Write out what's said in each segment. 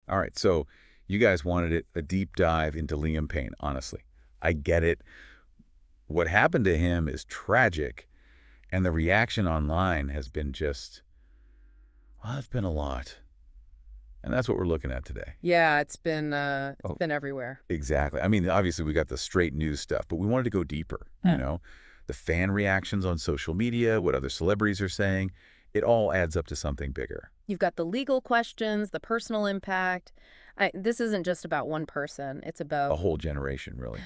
All right, so you guys wanted a deep dive into Liam Payne, honestly. I get it. What happened to him is tragic, and the reaction online has been just, well, it's been a lot. And that's what we're looking at today. Yeah, it's Oh, been everywhere. exactly. I mean, obviously we got the straight news stuff, but we wanted to go deeper, you know? The fan reactions on social media, what other celebrities are saying, it all adds up to something bigger. You've got the legal questions, the personal impact. This isn't just about one person. It's A about whole generation, really.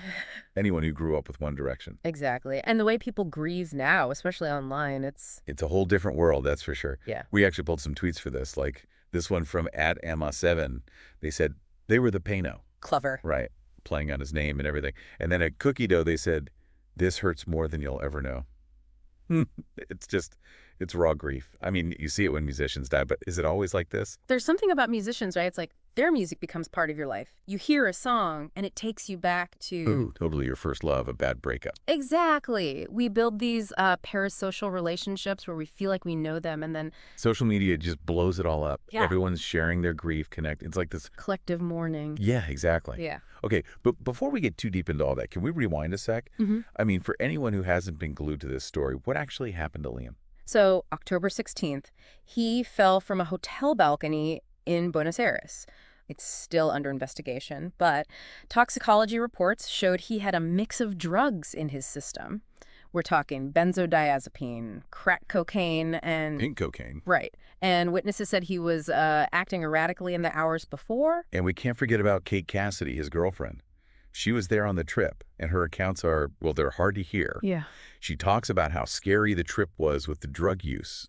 Anyone who grew up with One Direction. exactly. And the way people grieve now, especially online, It's a whole different world, that's for sure. yeah, We actually pulled some tweets for this, like this one from @Emma7. They said they were the Payno, clever. right? Playing on his name and everything. And then at Cookie Dough, they said, this hurts more than you'll ever know. It's just, it's raw grief. I mean, you see it when musicians die, but is it always like this? There's something about musicians, right? It's like their music becomes part of your life. You hear a song and it takes you back to Ooh, totally your first love, a bad breakup. exactly. We build these parasocial relationships where we feel like we know them, and then Social media just blows it all up. yeah, Everyone's sharing their grief, connect. It's like this. collective mourning. Yeah, exactly. Yeah. Okay, but before we get too deep into all that, can we rewind a sec? I mean, for anyone who hasn't been glued to this story, what actually happened to Liam? So, October 16th, he fell from a hotel balcony in Buenos Aires. It's still under investigation, but toxicology reports showed he had a mix of drugs in his system. We're talking benzodiazepine, crack cocaine, and Pink cocaine. right. And witnesses said he was acting erratically in the hours before. And we can't forget about Kate Cassidy, his girlfriend. She was there on the trip, and her accounts are, well, they're hard to hear. Yeah. She talks about how scary the trip was with the drug use.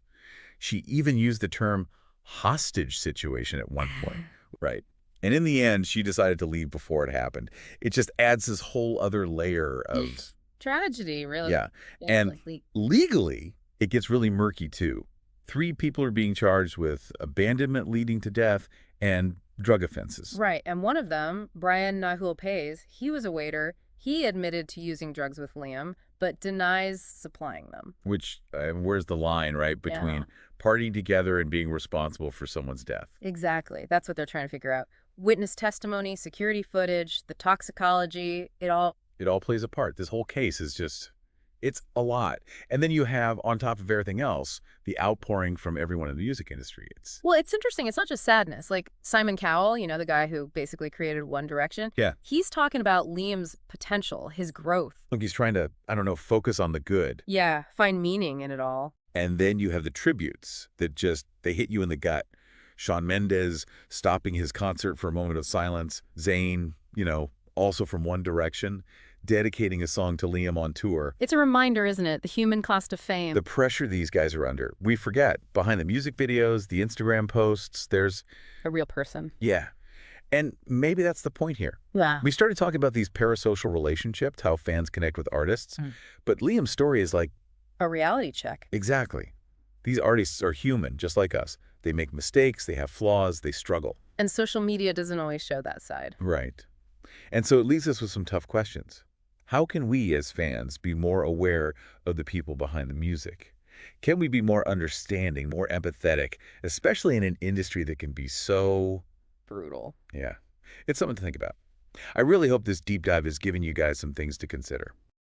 She even used the term hostage situation at one point. Right. And in the end, she decided to leave before it happened. It just adds this whole other layer of, Tragedy, really. yeah. And legally, it gets really murky, too. 3 people are being charged with abandonment leading to death and drug offenses. Right, and one of them, Brian Nahul Pays, he was a waiter. He admitted to using drugs with Liam, but denies supplying them. Which, where's the line, right, between Yeah. partying together and being responsible for someone's death? Exactly. That's what they're trying to figure out. Witness testimony, security footage, the toxicology, it all. It all plays a part. This whole case is just, it's a lot. And then you have, on top of everything else, the outpouring from everyone in the music industry. It's, Well, it's interesting. It's not just sadness. Like Simon Cowell, the guy who basically created One Direction. yeah. He's talking about Liam's potential, his growth. Look, he's trying to, I don't know, focus on the good. Yeah, find meaning in it all. And then you have the tributes that just, they hit you in the gut. Shawn Mendes stopping his concert for a moment of silence. Zayn, also from One Direction, dedicating a song to Liam on tour. It's a reminder, isn't it? The human cost of fame. The pressure these guys are under. We forget, behind the music videos, the Instagram posts, there's, A real person. yeah. And maybe that's the point here. Yeah. We started talking about these parasocial relationships, how fans connect with artists. But Liam's story is like, A reality check. exactly. These artists are human, just like us. They make mistakes, they have flaws, they struggle. And social media doesn't always show that side. Right. And so it leaves us with some tough questions. How can we as fans be more aware of the people behind the music? Can we be more understanding, more empathetic, especially in an industry that can be so, Brutal. yeah, it's something to think about. I really hope this deep dive has given you guys some things to consider.